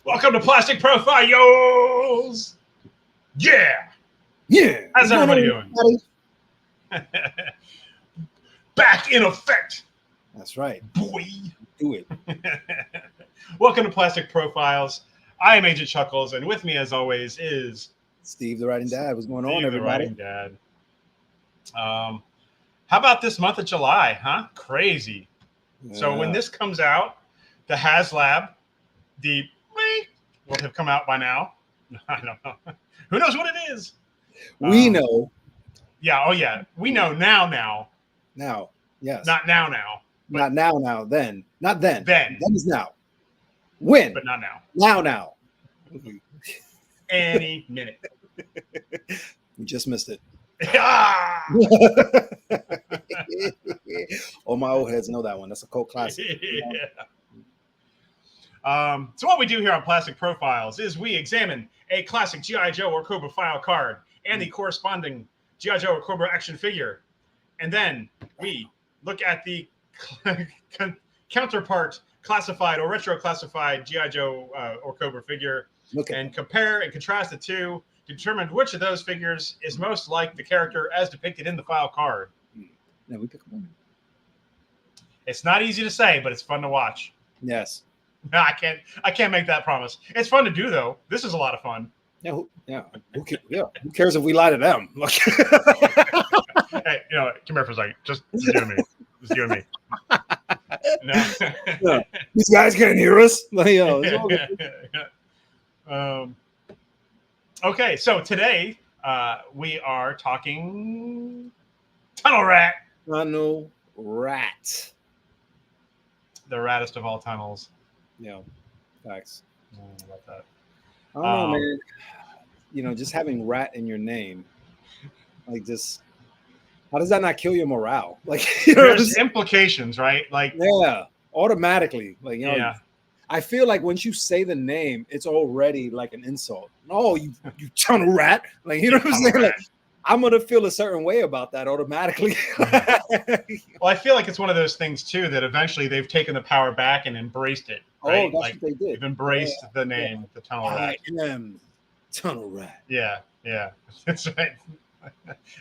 Welcome to Plastic Profiles. Yeah. Yeah. How's everybody doing? Back in effect. That's right. Boy. Do it. Welcome to Plastic Profiles. I am AgentChuckles, and with me, as always, is Steve, the writing dad. What's going on, Steve, everybody? the writing dad. How about this month of July, huh? Crazy. Yeah. So when this comes out, the HasLab, the will have come out by now. I don't know. Who knows what it is? We know. Yeah. Oh, yeah. We know now. Now. Yes. Not now. Not now. Then. Not then. Then. Then is now. When? But not now. Now. Any minute. We just missed it. Ah! All my old heads know that one. That's a cult classic. Yeah. So what we do here on Plastic Profiles is we examine a classic G.I. Joe or Cobra file card and the corresponding G.I. Joe or Cobra action figure. And then we look at the counterpart classified or retro classified G.I. Joe or Cobra figure and compare and contrast the two to determine which of those figures is most like the character as depicted in the file card. Yeah, we pick one. It's not easy to say, but it's fun to watch. Yes. No, I can't make that promise. It's fun to do, though. This is a lot of fun. Yeah. Who cares if we lie to them? Hey, come here for a second. Just you and me. Just you and me. No. These guys can't hear us. Okay, so today we are talking Tunnel Rat. Tunnel Rat. The rattest of all tunnels. Yeah, facts. I don't know about that. I don't know, man. Just having rat in your name, how does that not kill your morale? There's implications, right? Automatically. Yeah. I feel like once you say the name, it's already like an insult. Oh, you tunnel rat. What I'm saying? I'm gonna feel a certain way about that automatically. Well, I feel like it's one of those things too that eventually they've taken the power back and embraced it. Right? Oh, that's what they did. They've embraced the name, the Tunnel Rat. I am Tunnel Rat. Yeah, that's right.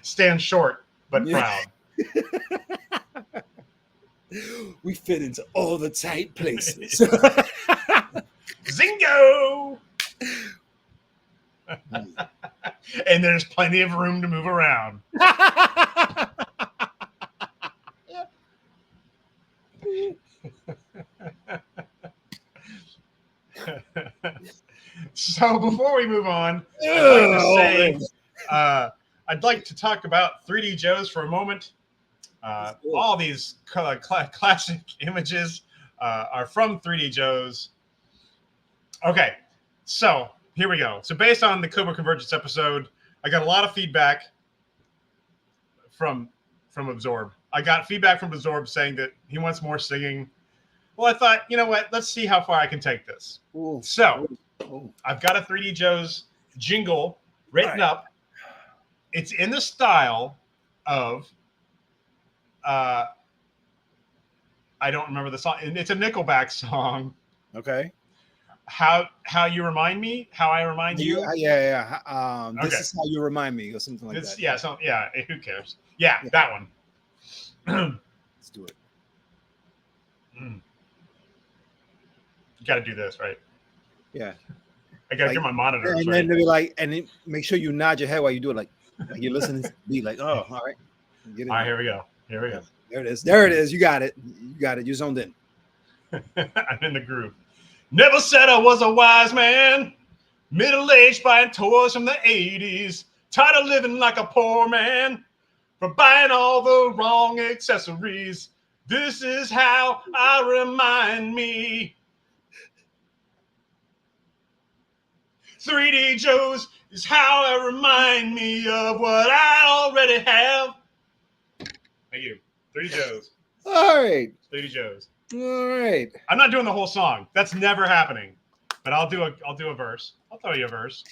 Stand short but proud. We fit into all the tight places. Zingo! And there's plenty of room to move around. So before we move on, I'd like to talk about 3D Joes for a moment. All these classic images are from 3D Joes. Okay, so here we go. So based on the Cobra Convergence episode, I got a lot of feedback from Absorb. I got feedback from Absorb saying that he wants more singing. Well, I thought, you know what? Let's see how far I can take this. Ooh. So I've got a 3D Joe's jingle written up. It's in the style of I don't remember the song. It's a Nickelback song. Okay. How you remind me? How I remind you? Yeah. This is how you remind me, or something like that. Yeah. Who cares? Yeah, that one. Let's do it. You got to do this, right? Yeah. I got to get my monitor. And then they'll be and then make sure you nod your head while you do it, like you're listening to be like, oh, all right. All right, here we go. There it is. There it is. You got it. You're zoned in. I'm in the groove. Never said I was a wise man. Middle-aged buying toys from the 80s. Tired of living like a poor man. For buying all the wrong accessories. This is how I remind me. 3D Joe's is how I remind me of what I already have. Thank you. 3D Joe's. All right. 3D Joe's. All right. I'm not doing the whole song. That's never happening. But I'll do a verse. I'll throw you a verse.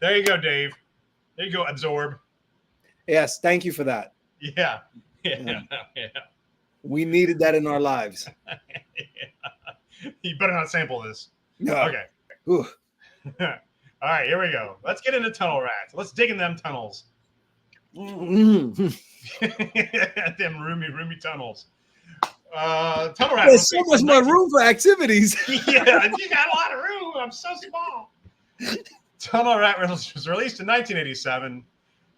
There you go, Dave. There you go, Absorb. Yes, thank you for that. Yeah. We needed that in our lives. You better not sample this. No. Okay. Ooh. All right, here we go. Let's get into tunnel rats. Let's dig in them tunnels. Mm-hmm. Them roomy tunnels. Tunnel rat. There's so much more room for activities. Yeah, you got a lot of room. I'm so small. Tunnel Rat was released in 1987.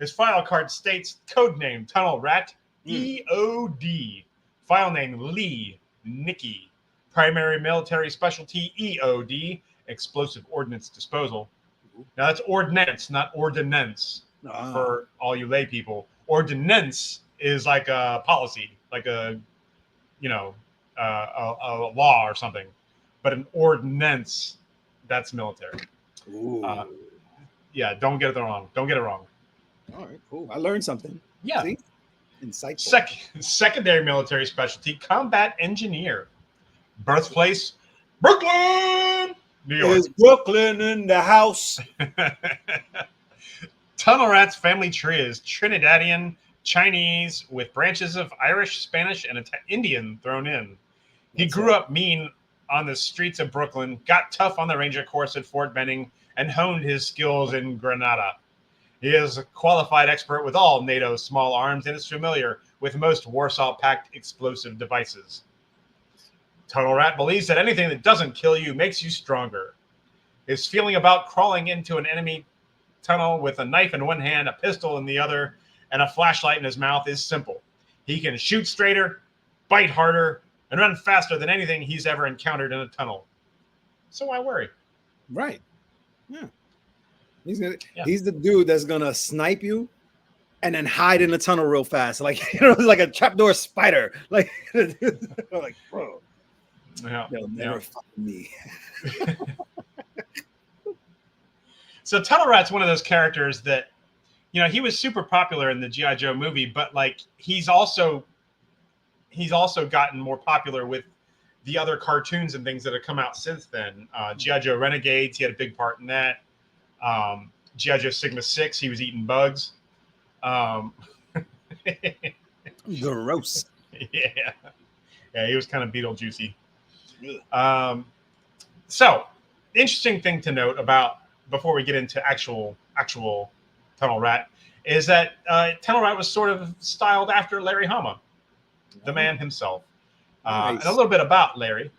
His file card states code name Tunnel Rat EOD. File name Lee Nicky. Primary military specialty EOD. Explosive ordnance disposal. Now that's ordnance, not ordinance. For all you lay people, ordinance is like a policy, like a a law or something. But an ordinance, that's military. Yeah, don't get it wrong. Don't get it wrong. All right, cool. I learned something. Yeah. See? Insightful. Secondary military specialty, combat engineer. Birthplace, Brooklyn, New York. Is Brooklyn in the house? Tunnel Rat's family tree is Trinidadian, Chinese, with branches of Irish, Spanish, and Indian thrown in. He grew up mean on the streets of Brooklyn, got tough on the Ranger course at Fort Benning, and honed his skills in Grenada. He is a qualified expert with all NATO small arms and is familiar with most Warsaw Pact explosive devices. Tunnel Rat believes that anything that doesn't kill you makes you stronger. His feeling about crawling into an enemy tunnel with a knife in one hand, a pistol in the other, and a flashlight in his mouth is simple. He can shoot straighter, bite harder, and run faster than anything he's ever encountered in a tunnel. So why worry? Right. Yeah. He's the dude that's gonna snipe you and then hide in the tunnel real fast. Like, like a trapdoor spider. Like, like, bro. Yeah. They'll never fuck me. So Tunnel Rat's one of those characters that, he was super popular in the G.I. Joe movie, but like he's also gotten more popular with the other cartoons and things that have come out since then. G.I. Joe Renegades, he had a big part in that. G.I. Joe Sigma 6, he was eating bugs. Gross. Yeah, he was kind of Beetlejuicy. So, interesting thing to note about before we get into actual Tunnel Rat is that Tunnel Rat was sort of styled after Larry Hama, the man himself. Nice. And a little bit about Larry.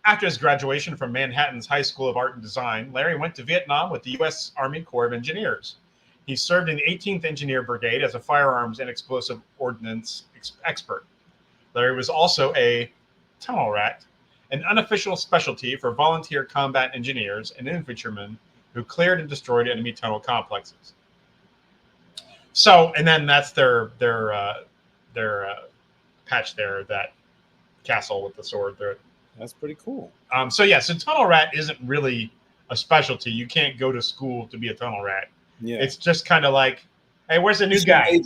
After his graduation from Manhattan's High School of Art and Design, Larry went to Vietnam with the U.S. Army Corps of Engineers. He served in the 18th Engineer Brigade as a firearms and explosive ordnance expert. Larry was also a tunnel rat, an unofficial specialty for volunteer combat engineers and infantrymen who cleared and destroyed enemy tunnel complexes. So, and then that's their patch there, that castle with the sword through it. That's pretty cool. So tunnel rat isn't really a specialty. You can't go to school to be a tunnel rat. Yeah. It's just kind of like, hey, where's the new guy?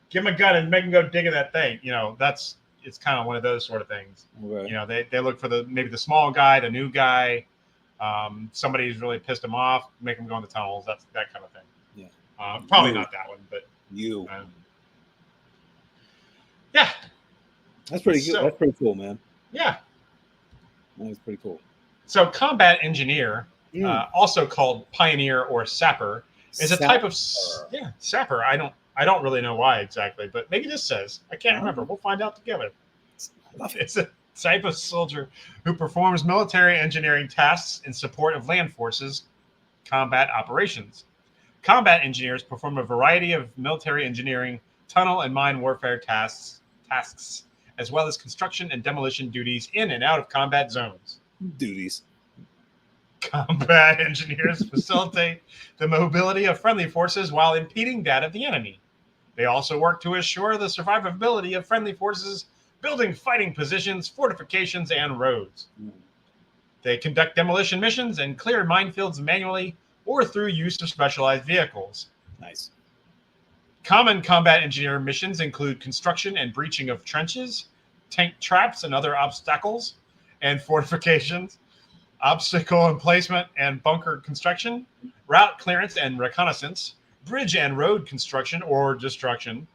Give him a gun and make him go dig in that thing. It's kind of one of those sort of things. Okay. They look for maybe the small guy, the new guy, somebody's really pissed him off, make him go in the tunnels. That's that kind of thing. Yeah. Probably not that one, but yeah. That's pretty good. That's pretty cool, man. Yeah. That's pretty cool. So combat engineer, also called pioneer or sapper, is a type of sapper. I don't really know why exactly, but maybe this says. I can't remember. We'll find out together. It's a type of soldier who performs military engineering tasks in support of land forces combat operations. Combat engineers perform a variety of military engineering, tunnel and mine warfare tasks, as well as construction and demolition duties in and out of combat zones. Combat engineers facilitate the mobility of friendly forces while impeding that of the enemy. They also work to assure the survivability of friendly forces, building fighting positions, fortifications, and roads. They conduct demolition missions and clear minefields manually or through use of specialized vehicles. Nice. Common combat engineer missions include construction and breaching of trenches, tank traps and other obstacles, and fortifications, obstacle emplacement and bunker construction, route clearance and reconnaissance, bridge and road construction or destruction,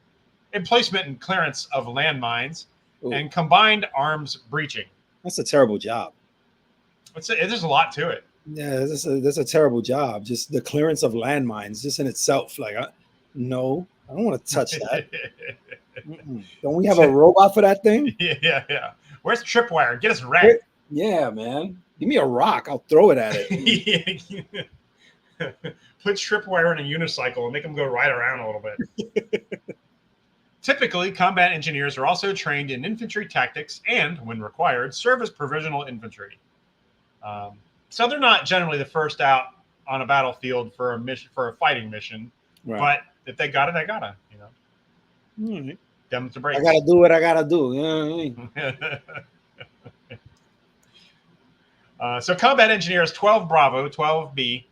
emplacement and clearance of landmines, and combined arms breaching. That's a terrible job. There's a lot to it. Yeah, that's a terrible job. Just the clearance of landmines, just in itself. Like, no, I don't want to touch that. Don't we have a robot for that thing? Yeah. Where's tripwire? Get us wrecked. Yeah, man. Give me a rock. I'll throw it at it. Put tripwire in a unicycle and make them go right around a little bit. Typically, combat engineers are also trained in infantry tactics and, when required, serve as provisional infantry. So they're not generally the first out on a battlefield for a mission, for a fighting mission. Right. But if they got it, they gotta, Right. Them to break. I gotta do what I gotta do. You know what I mean? So combat engineers 12 Bravo, 12B.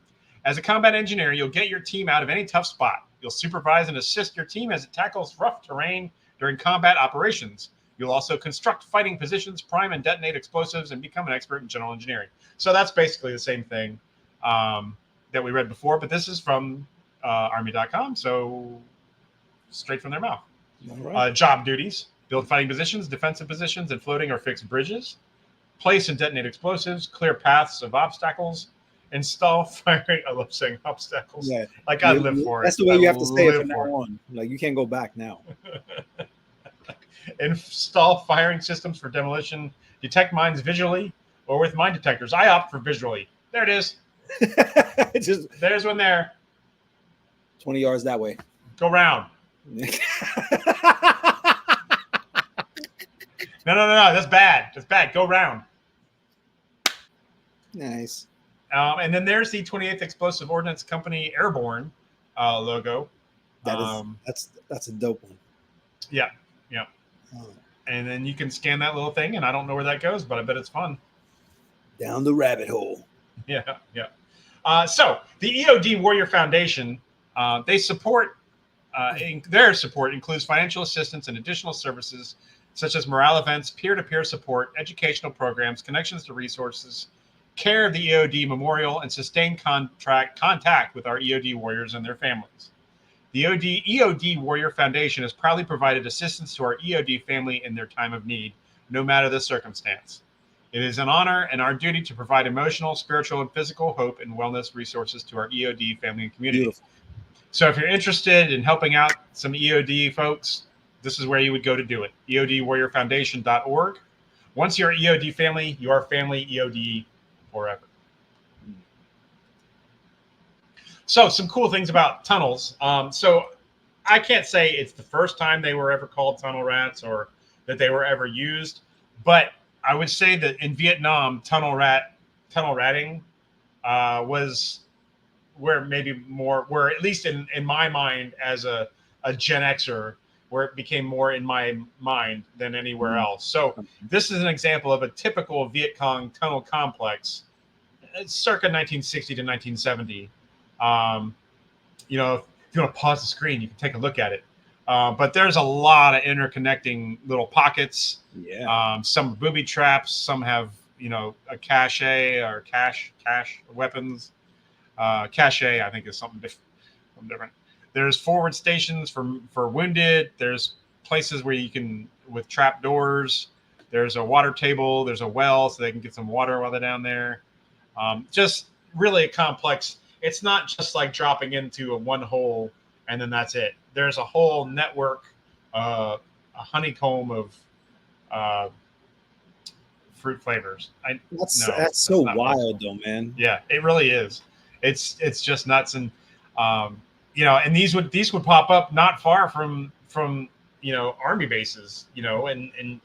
As a combat engineer, you'll get your team out of any tough spot. You'll supervise and assist your team as it tackles rough terrain during combat operations. You'll also construct fighting positions, prime and detonate explosives, and become an expert in general engineering. So that's basically the same thing that we read before, but this is from Army.com, so straight from their mouth. Right. Job duties: build fighting positions, defensive positions, and floating or fixed bridges. Place and detonate explosives, clear paths of obstacles, install firing. I love saying obstacles. Yeah, like I live for it. That's the way you have to say it from now on. Like you can't go back now. Install firing systems for demolition. Detect mines visually or with mine detectors. I opt for visually. There it is. There's one there. 20 yards that way. Go round. No. That's bad. That's bad. Go round. Nice. And then there's the 28th Explosive Ordnance Company Airborne logo. That's a dope one. Yeah. Oh. And then you can scan that little thing, and I don't know where that goes, but I bet it's fun. Down the rabbit hole. Yeah. So the EOD Warrior Foundation, they support. Their support includes financial assistance and additional services such as morale events, peer-to-peer support, educational programs, connections to resources, care of the EOD memorial, and sustained contact with our EOD warriors and their families. The EOD Warrior Foundation has proudly provided assistance to our EOD family in their time of need, no matter the circumstance. It is an honor and our duty to provide emotional, spiritual, and physical hope and wellness resources to our EOD family and community. Beautiful. So if you're interested in helping out some EOD folks, this is where you would go to do it. EODwarriorfoundation.org. Once you're EOD family, you are family EOD forever. So some cool things about tunnels. So I can't say it's the first time they were ever called tunnel rats or that they were ever used, but I would say that in Vietnam, tunnel ratting was where at least in my mind as a Gen Xer, where it became more in my mind than anywhere else. So this is an example of a typical Viet Cong tunnel complex, circa 1960 to 1970. If you want to pause the screen, you can take a look at it. But there's a lot of interconnecting little pockets. Yeah. Some booby traps. Some have a cache or cache weapons. Cache, I think, is something different. There's forward stations for wounded. There's places where you can with trap doors. There's a water table. There's a well so they can get some water while they're down there. Just really a complex. It's not just like dropping into a one hole and then that's it. There's a whole network, a honeycomb of fruit flavors. That's so wild, though, man. Yeah, it really is. It's just nuts, and and these would pop up not far from army bases, and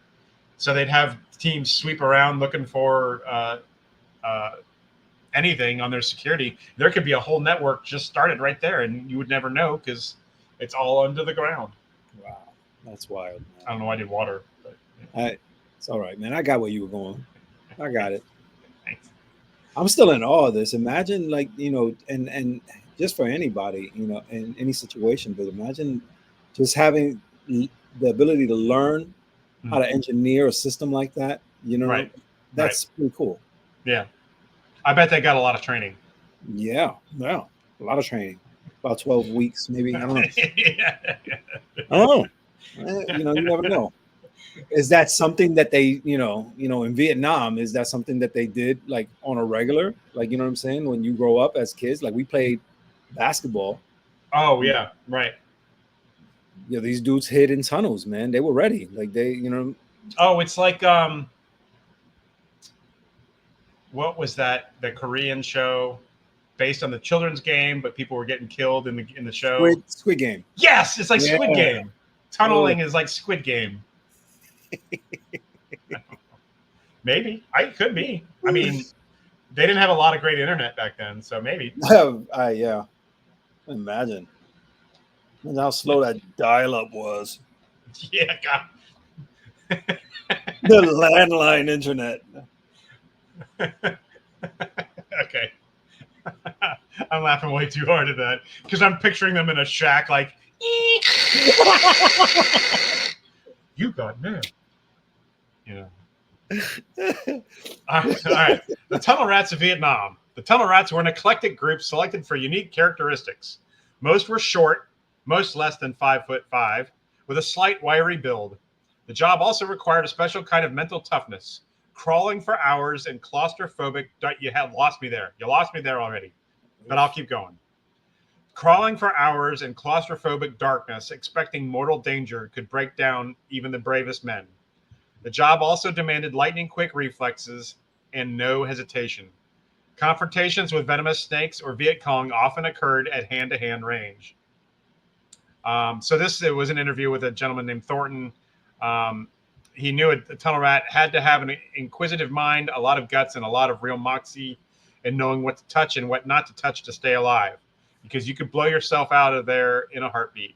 so they'd have teams sweep around looking for anything on their security. There could be a whole network just started right there, and you would never know because it's all under the ground. Wow, that's wild, man. I don't know why I did water, but it's all right, man. I got where you were going. I got it. Thanks. I'm still in awe of this. Imagine, and just for anybody, in any situation, but imagine just having the ability to learn how to engineer a system like that. Right. That's pretty cool. Yeah. I bet they got a lot of training. Yeah, a lot of training. About 12 weeks, maybe. I don't know. I don't know. You never know. Is that something that they, in Vietnam, is that something that they did like on a regular? Like, you know what I'm saying? When you grow up as kids, like we played basketball. Oh yeah, right. These dudes hid in tunnels, man. They were ready. Like Oh, it's like what was that? The Korean show based on the children's game, but people were getting killed in the show. Squid Game. Yes, it's like Yeah. Squid Game. Tunneling is like Squid Game. Maybe. I could be. I mean, they didn't have a lot of great internet back then, so maybe. Yeah. Imagine how slow that dial-up was. Yeah, God. The landline internet. Okay. I'm laughing way too hard at that because I'm picturing them in a shack like, you got mail. Yeah. All right. The Tunnel Rats of Vietnam. The Tunnel Rats were an eclectic group selected for unique characteristics. Most were short, most less than 5'5", with a slight wiry build. The job also required a special kind of mental toughness, crawling for hours and claustrophobic. You have lost me there. You lost me there already, but I'll keep going. Crawling for hours in claustrophobic darkness, expecting mortal danger, could break down even the bravest men. The job also demanded lightning-quick reflexes and no hesitation. Confrontations with venomous snakes or Viet Cong often occurred at hand-to-hand range. It was an interview with a gentleman named Thornton. He knew a tunnel rat had to have an inquisitive mind, a lot of guts, and a lot of real moxie, and knowing what to touch and what not to touch to stay alive, because you could blow yourself out of there in a heartbeat.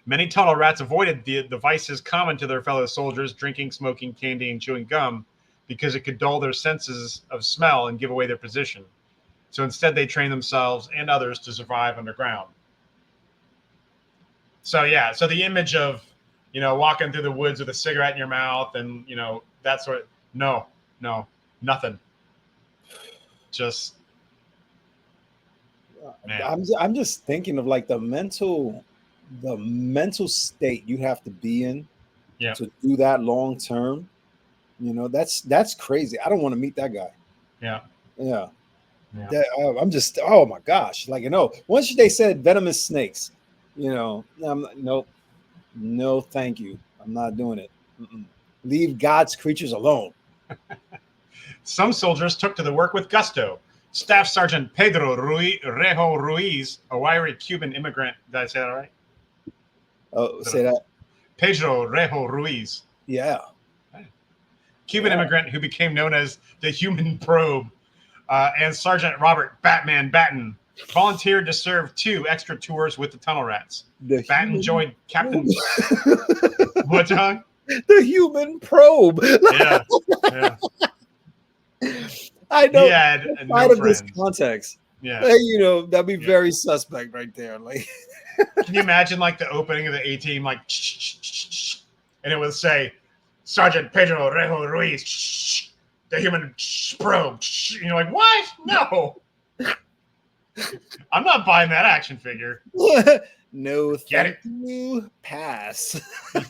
Many tunnel rats avoided the vices common to their fellow soldiers, drinking, smoking, candy, and chewing gum, because it could dull their senses of smell and give away their position. So instead, they trained themselves and others to survive underground. So the image of, walking through the woods with a cigarette in your mouth and, that sort of, no, nothing. Just, man. I'm just thinking of like the mental state you have to be in to do that long term. That's crazy. I don't want to meet that guy. Yeah. I'm just, oh my gosh, once they said venomous snakes, nope, no thank you, I'm not doing it. Leave God's creatures alone. Some soldiers took to the work with gusto. Staff Sergeant Pedro Rejo Ruiz, a wiry Cuban immigrant. Did I say that right? Oh, say that. Pedro Rejo Ruiz. Yeah. Cuban immigrant who became known as the Human Probe, and Sergeant Robert Batman Batten volunteered to serve 2 extra tours with the Tunnel Rats. Batten joined Captain. What, John? The Human Probe. Yeah. I know. He had outside of this context, that'd be very suspect right there. Like, can you imagine like the opening of the A-Team, like, and it would say, Sergeant Pedro Rejo Ruiz, the Human Probe. And you're like, what? No. I'm not buying that action figure. No, thank you. Pass.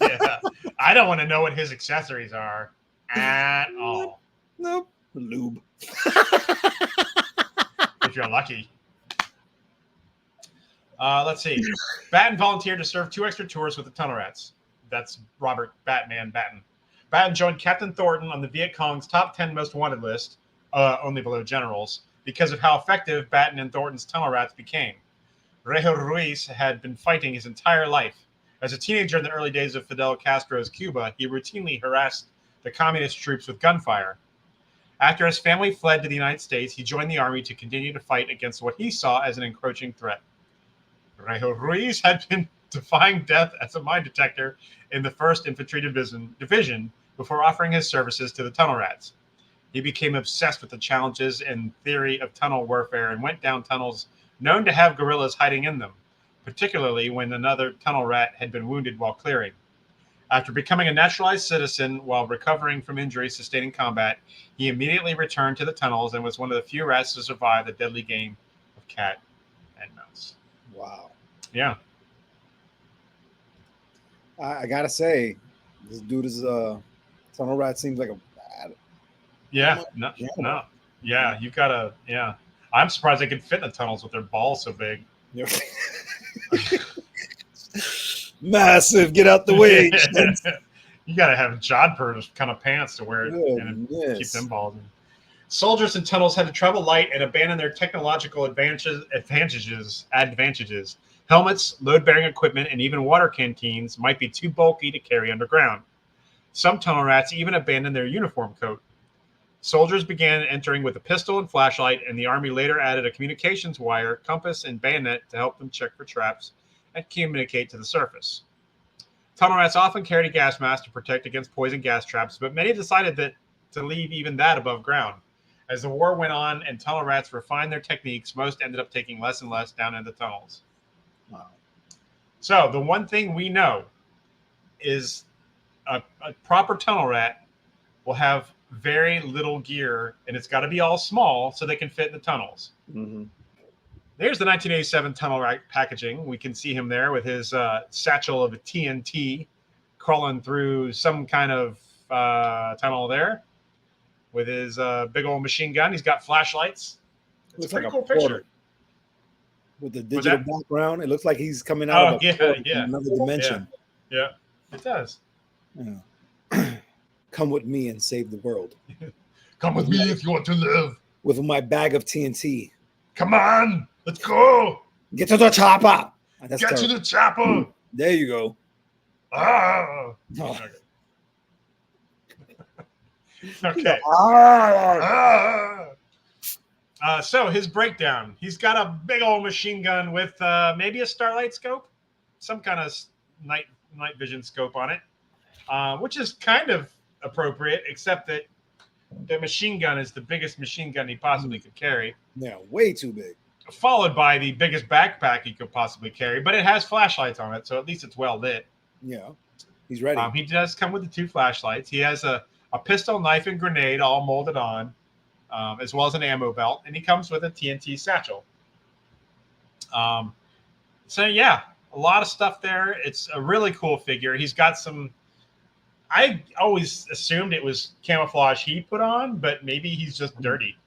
Yeah. I don't want to know what his accessories are at all. Nope. Lube. If you're lucky. Let's see. Batten volunteered to serve 2 extra tours with the Tunnel Rats. That's Robert Batman Batten. Batten joined Captain Thornton on the Viet Cong's top 10 most wanted list, only below generals, because of how effective Batten and Thornton's Tunnel Rats became. Rejo Ruiz had been fighting his entire life. As a teenager in the early days of Fidel Castro's Cuba, he routinely harassed the communist troops with gunfire. After his family fled to the United States, he joined the army to continue to fight against what he saw as an encroaching threat. Rejo Ruiz had been defying death as a mine detector in the 1st Infantry Division before offering his services to the Tunnel Rats. He became obsessed with the challenges and theory of tunnel warfare and went down tunnels known to have guerrillas hiding in them, particularly when another tunnel rat had been wounded while clearing. After becoming a naturalized citizen while recovering from injuries sustained in combat, he immediately returned to the tunnels and was one of the few rats to survive the deadly game of cat and mouse. Wow. Yeah. I gotta say, This dude is Tunnel Rat seems like a bad. Yeah, no. Yeah, you gotta. Yeah, I'm surprised they can fit in the tunnels with their balls so big. Massive, get out the way. You gotta have jodhpurs kind of pants to wear it and keep them balls in. Soldiers in tunnels had to travel light and abandon their technological advantages. Helmets, load-bearing equipment, and even water canteens might be too bulky to carry underground. Some tunnel rats even abandoned their uniform coat. Soldiers began entering with a pistol and flashlight, and the army later added a communications wire, compass, and bayonet to help them check for traps and communicate to the surface. Tunnel rats often carried a gas mask to protect against poison gas traps, but many decided to leave even that above ground. As the war went on and tunnel rats refined their techniques, most ended up taking less and less down into tunnels. Wow. So the one thing we know is a proper tunnel rat will have very little gear, and it's got to be all small so they can fit in the tunnels. Mm-hmm. There's the 1987 tunnel rat packaging. We can see him there with his satchel of TNT crawling through some kind of tunnel there with his big old machine gun. He's got flashlights. It's a pretty cool picture. With the digital background, it looks like he's coming out of another dimension. Yeah, it does. Yeah. Come with me and save the world. Come with me if you want to live. With my bag of TNT. Come on, let's go. Get to the chopper. Get to the chopper. There you go. Ah. Oh. Okay. So his breakdown. He's got a big old machine gun with maybe a starlight scope, some kind of night vision scope on it, which is kind of appropriate, except that the machine gun is the biggest machine gun he possibly could carry. Yeah, way too big. Followed by the biggest backpack he could possibly carry, but it has flashlights on it, so at least it's well lit. Yeah, he's ready. He does come with the 2 flashlights. He has a pistol, knife, and grenade all molded on, as well as an ammo belt, and he comes with a TNT satchel. So yeah, a lot of stuff there. It's a really cool figure. He's got some. I always assumed it was camouflage he put on, but maybe he's just dirty.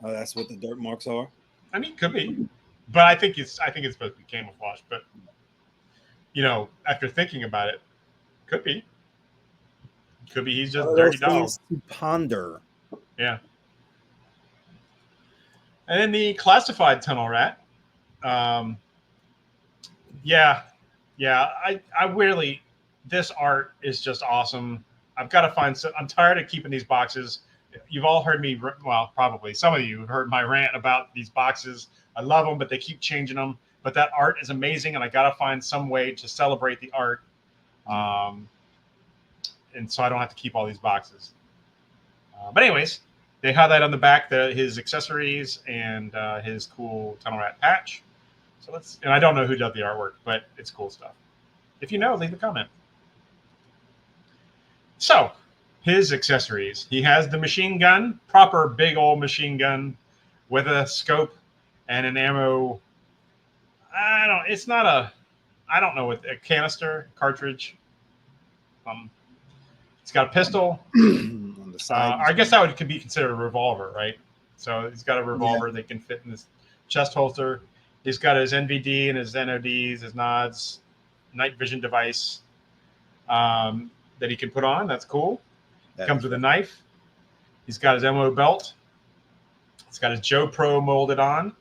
Oh, that's what the dirt marks are. I mean, could be, but I think it's supposed to be camouflage. But after thinking about it, could be he's just dirty dog. To ponder. Yeah. And then the classified tunnel rat. I really. This art is just awesome. I've got to find some. I'm tired of keeping these boxes. You've all heard me. Well, probably some of you have heard my rant about these boxes. I love them, but they keep changing them. But that art is amazing, and I got to find some way to celebrate the art. And so I don't have to keep all these boxes. But anyways, they highlight on the back his accessories and his cool tunnel rat patch. So and I don't know who did the artwork, but it's cool stuff. If you know, leave a comment. So, his accessories. He has the machine gun, proper big old machine gun with a scope and an ammo. It's not a canister, cartridge. It's got a pistol. On the side. I guess that could be considered a revolver, right? So he's got a revolver that can fit in this chest holster. He's got his NVD and his NODs, his nods, night vision device that he can put on. That's cool. Comes with a knife. He's got his ammo belt. He's got his Joe Pro molded on.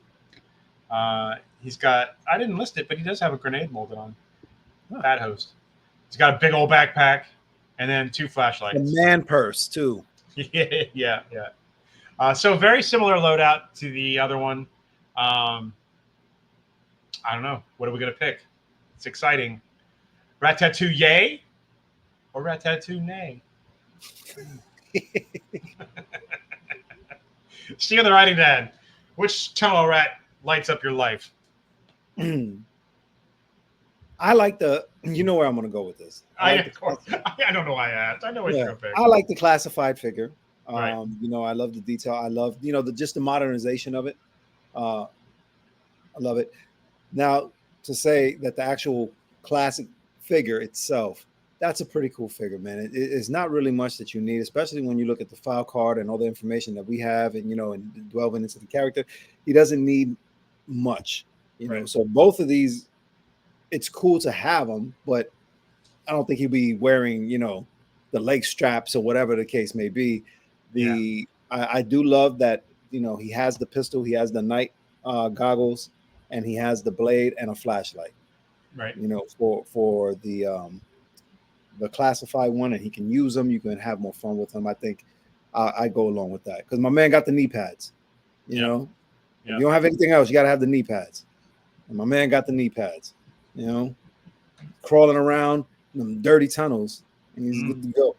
He's got, I didn't list it, but he does have a grenade molded on. Bad host. He's got a big old backpack and then 2 flashlights. A man purse, too. Yeah. So very similar loadout to the other one. I don't know. What are we going to pick? It's exciting. Rat-tattoo yay or rat-tattoo nay? Steve the writing dad. Which tunnel rat lights up your life? I like you know where I'm going to go with this. I don't know why I asked. I know what you're going to pick. I like the classified figure. Right. I love the detail. I love, just the modernization of it. I love it. Now, to say that the actual classic figure itself that's a pretty cool figure, man. It's not really much that you need, especially when you look at the file card and all the information that we have, and and delving into the character. He doesn't need much, Right. So both of these, it's cool to have them, but I don't think he'll be wearing, the leg straps or whatever the case may be. I do love that, he has the pistol, he has the night goggles, and he has the blade and a flashlight. Right. For the classified one, and he can use them. You can have more fun with them. I think I go along with that because my man got the knee pads. If you don't have anything else, you got to have the knee pads. And my man got the knee pads. Crawling around them dirty tunnels, and he's good to go.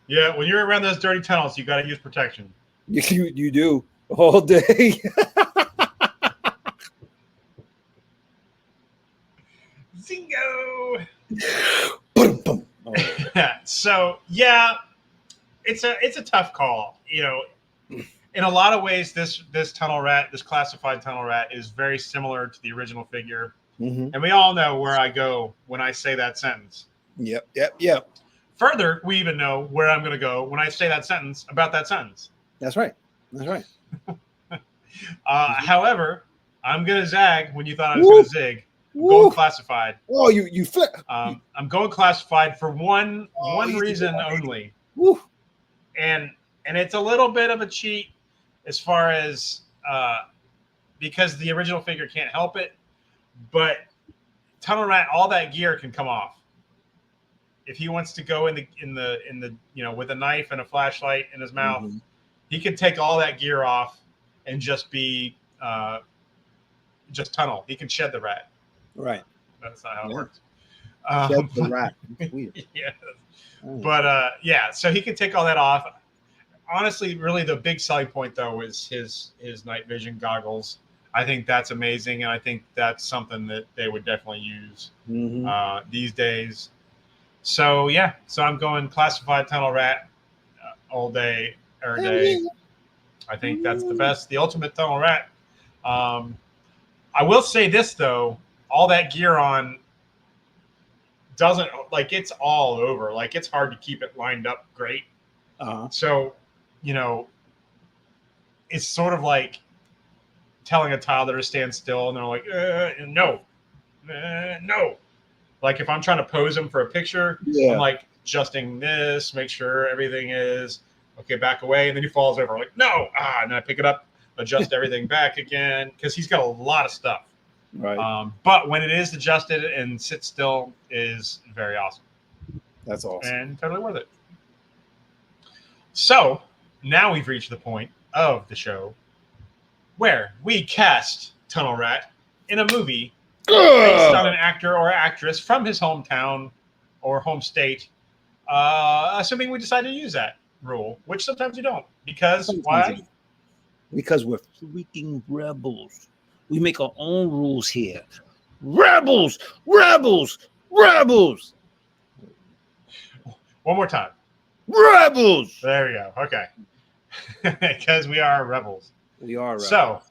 Yeah. When you're around those dirty tunnels, you got to use protection. You do all day. Zingo. Oh. So it's a tough call. In a lot of ways, this tunnel rat, this classified tunnel rat, is very similar to the original figure, and we all know where I go when I say that sentence. Yep. Further, we even know where I'm going to go when I say that sentence about that sentence. That's right. However, I'm going to zag when you thought I was going to zig. I'm going classified. Oh, you flip. I'm going classified for one reason only. Woo. And it's a little bit of a cheat as far as because the original figure can't help it, but Tunnel Rat, all that gear can come off. If he wants to go in the with a knife and a flashlight in his mouth, he can take all that gear off and just be just tunnel. He can shed the rat. Right. That's not how it works. Shed the rat. Weird. Yeah. But so he can take all that off. Honestly, really the big selling point though is his night vision goggles. I think that's amazing, and I think that's something that they would definitely use these days. So I'm going classified tunnel rat all day, every day. I think that's the ultimate tunnel rat. I will say this though, all that gear on doesn't it's all over. It's hard to keep it lined up great. So, it's sort of like telling a toddler to stand still, and they're like, no. Like if I'm trying to pose him for a picture, I'm like adjusting this, make sure everything is okay, back away, and then he falls over. I'm like, no, and then I pick it up, adjust everything back again, because he's got a lot of stuff. Right. But when it is adjusted and sit still is very awesome. That's awesome. And totally worth it. So now we've reached the point of the show where we cast Tunnel Rat in a movie based on an actor or actress from his hometown or home state, assuming we decide to use that rule, which sometimes you don't. Because why? Because we're freaking rebels. We make our own rules here. Rebels! Rebels! Rebels! One more time. Rebels! There we go. Okay. Because we are rebels. We are rebels. So,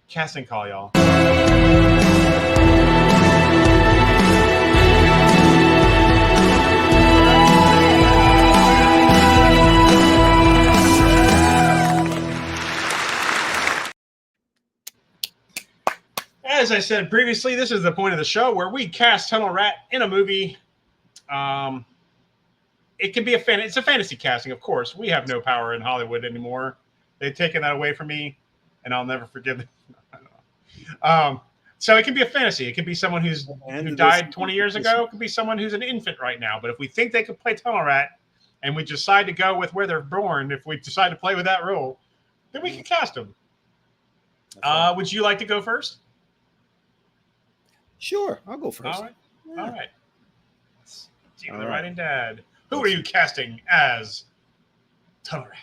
casting call, y'all. As I said previously, this is the point of the show where we cast Tunnel Rat in a movie. It can be it's a fantasy casting, of course. We have no power in Hollywood anymore. They've taken that away from me, and I'll never forgive them. I don't know. So it can be a fantasy. It can be someone who died 20 years ago. It could be someone who's an infant right now. But if we think they could play Tunnel Rat, and we decide to go with where they're born, if we decide to play with that rule, then we can cast them. Would you like to go first? Sure, I'll go first. All right. Yeah. All right. Steven the Writing Dad. Who are you casting as Tunnel Rat?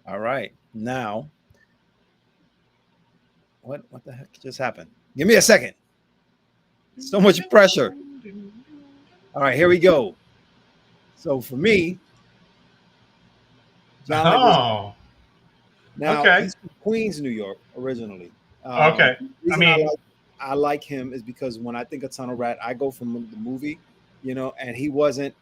All right. Now, what the heck just happened? Give me a second. So much pressure. All right, here we go. So for me, John Now, okay. He's from Queens, New York, originally. Okay. I like him is because when I think of Tunnel Rat, I go from the movie, and he wasn't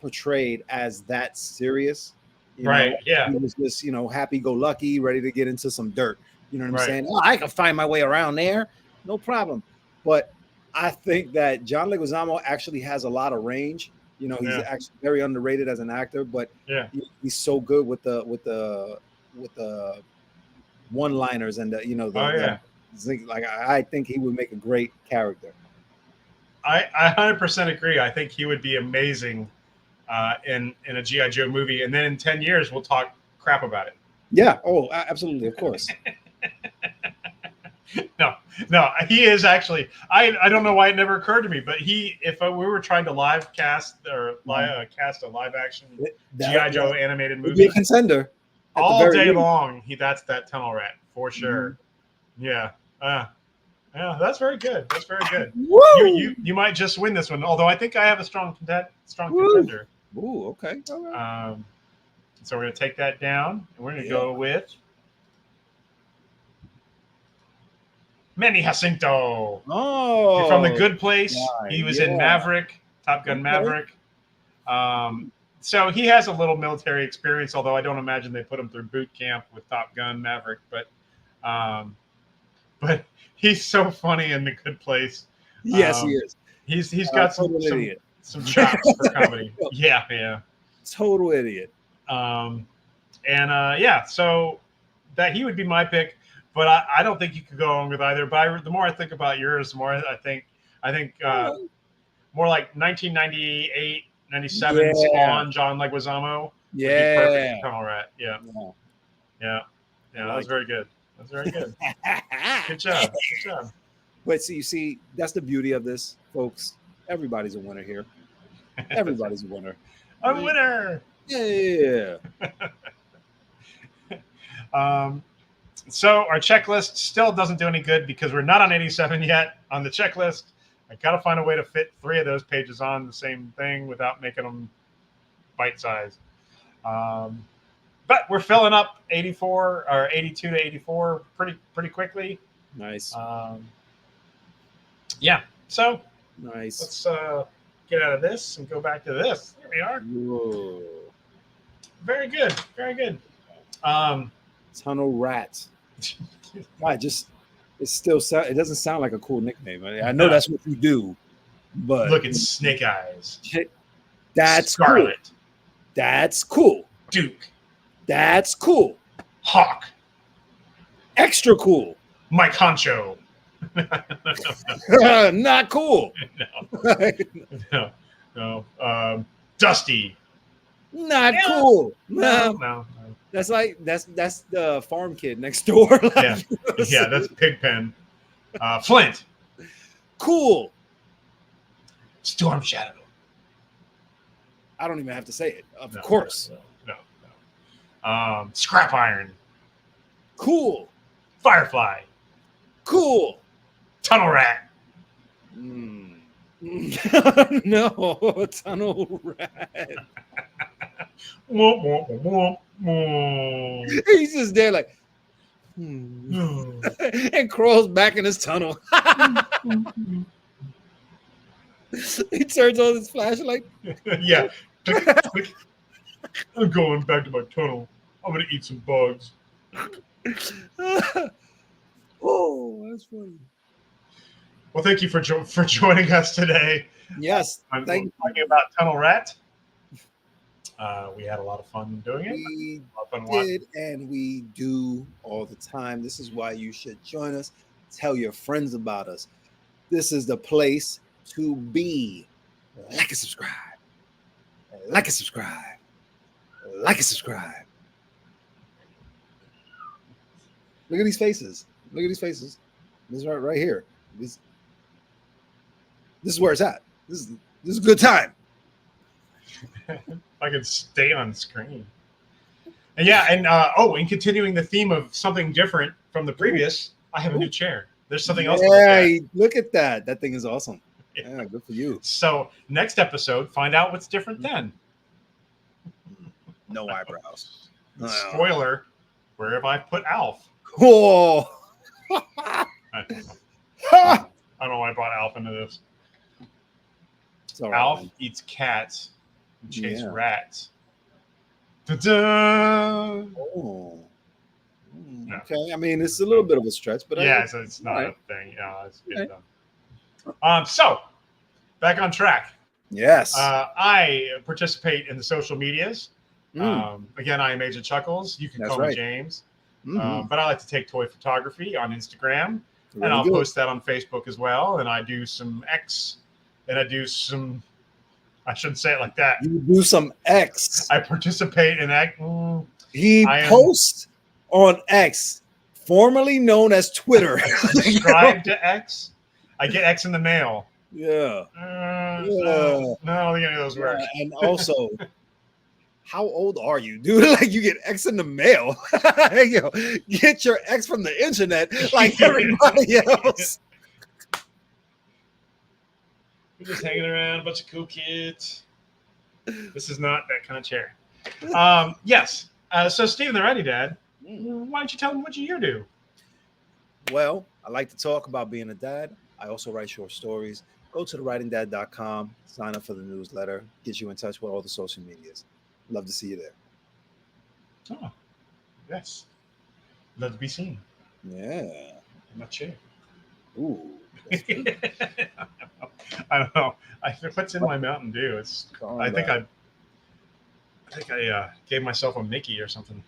portrayed as that serious. Right. Yeah. He was just, happy-go-lucky, ready to get into some dirt. You know what I'm Right. saying? Oh, I can find my way around there, no problem. But I think that John Leguizamo actually has a lot of range. He's actually very underrated as an actor, but he's so good with the one-liners and like I think he would make a great character. I 100% agree. I think he would be amazing in a G.I. Joe movie, and then in 10 years we'll talk crap about it. Yeah. Oh, absolutely, of course. No, he is actually. I don't know why it never occurred to me, but if we were trying to live cast or cast a live action G.I. Joe animated movie, be a contender all day long. That's that Tunnel Rat for sure. Yeah. Yeah, that's very good. That's very good. You might just win this one, although I think I have a strong contender. Ooh, okay. So we're going to take that down, and we're going to go with Manny Jacinto. Oh, from The Good Place. He was in Maverick, Top Gun Maverick. So he has a little military experience, although I don't imagine they put him through boot camp with Top Gun Maverick. But he's so funny in The Good Place. Yes, he is. He's got some chops for comedy. Yeah. Total idiot. So that he would be my pick. But I don't think you could go wrong with either. But the more I think about yours, the more I think more like 1998, 97 Spawn, John Leguizamo. Yeah. Would be perfect for Tunnel Rat. Yeah. That was very good. That's very good. Good job. But you see, that's the beauty of this, folks. Everybody's a winner here. Everybody's a winner. I'm a winner. Yeah. So our checklist still doesn't do any good because we're not on 87 yet on the checklist. I got to find a way to fit 3 of those pages on the same thing without making them bite-sized. But we're filling up 84 or 82 to 84 pretty quickly. Nice. So nice. Let's get out of this and go back to this. Here we are. Whoa. Very good. Very good. Tunnel Rats. It doesn't sound like a cool nickname. I know that's what you do, but look at Snake Eyes. That's Scarlet. Cool. That's cool. Duke. That's cool. Hawk. Extra cool. Mike Honcho. Not cool. No. Dusty. Not cool. No. That's the farm kid next door. Yeah, that's Pigpen. Flint. Cool. Storm Shadow. I don't even have to say it. Of course. No. Scrap Iron. Cool. Firefly. Cool. Tunnel Rat. No, Tunnel Rat. He's just there like and crawls back in his tunnel. He turns on his flashlight. Yeah. I'm going back to my tunnel. I'm gonna eat some bugs. Oh, that's funny. Well, thank you for joining us today. Yes, I'm talking about Tunnel Rat. We had a lot of fun doing it. We did, and we do all the time. This is why you should join us. Tell your friends about us. This is the place to be. Like and subscribe. Like and subscribe. Like and subscribe. Look at these faces. Look at these faces. This is right here. This is where it's at. This is a good time. I could stay on screen. And continuing the theme of something different from the previous, I have a new chair. There's something else. Yeah, look at that. That thing is awesome. Yeah, good for you. So next episode, find out what's different then. No eyebrows. Spoiler, where have I put Alf? Oh. I don't know why I brought Alf into this. All right, Alf man. eats cats and chase Yeah. rats. Ta-da! Oh. No. Okay. I mean, it's a little bit of a stretch, but yeah, so it's not right. a thing. Yeah, it's Right. done. So back on track. Yes. I participate in the social medias. Again, I am AgentChuckles. You can That's call right. me James. Mhm. But I like to take toy photography on Instagram, Very and I'll good. post that on Facebook as well. And I do some X, and I do some. I shouldn't say it like that. You do some X. I participate in X. He posts on X, formerly known as Twitter. Subscribe to X. I get X in the mail. Yeah. No, I don't think any of those work. And also, how old are you, dude? Like, you get X in the mail. Yo, get your X from the internet like everybody else. We're just hanging around, a bunch of cool kids. This is not that kind of chair. Yes. So, Steven, the Ready Dad, why don't you tell them what your year do? Well, I like to talk about being a dad. I also write short stories. Go to thewritingdad.com, sign up for the newsletter, get you in touch with all the social medias. Love to see you there. Oh, yes. Love to be seen. Yeah. In my chair. Ooh. I don't know. What's in my Mountain Dew? I think I gave myself a Mickey or something.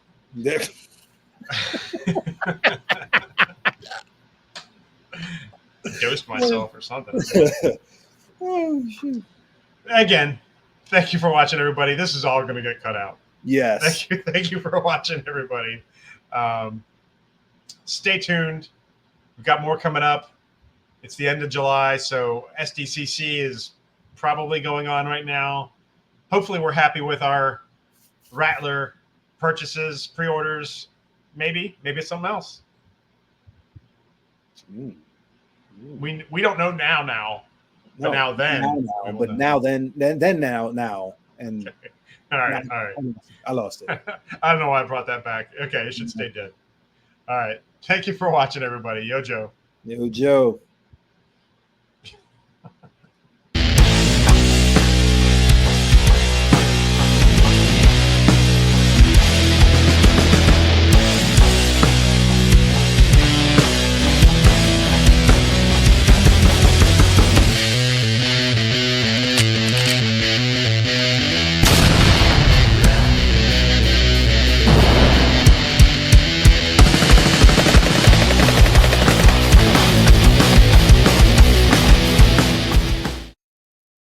Dosed myself or something. Oh, shoot. Again, thank you for watching, everybody. This is all going to get cut out. Yes. Thank you for watching, everybody. Stay tuned. We've got more coming up. It's the end of July, so SDCC is probably going on right now. Hopefully, we're happy with our Rattler purchases, pre-orders. Maybe it's something else. We don't know now. But now then. Now then, and okay. All right. I lost it. I don't know why I brought that back. Okay, it should stay dead. All right. Thank you for watching, everybody. Yo, Joe. Yo, Joe.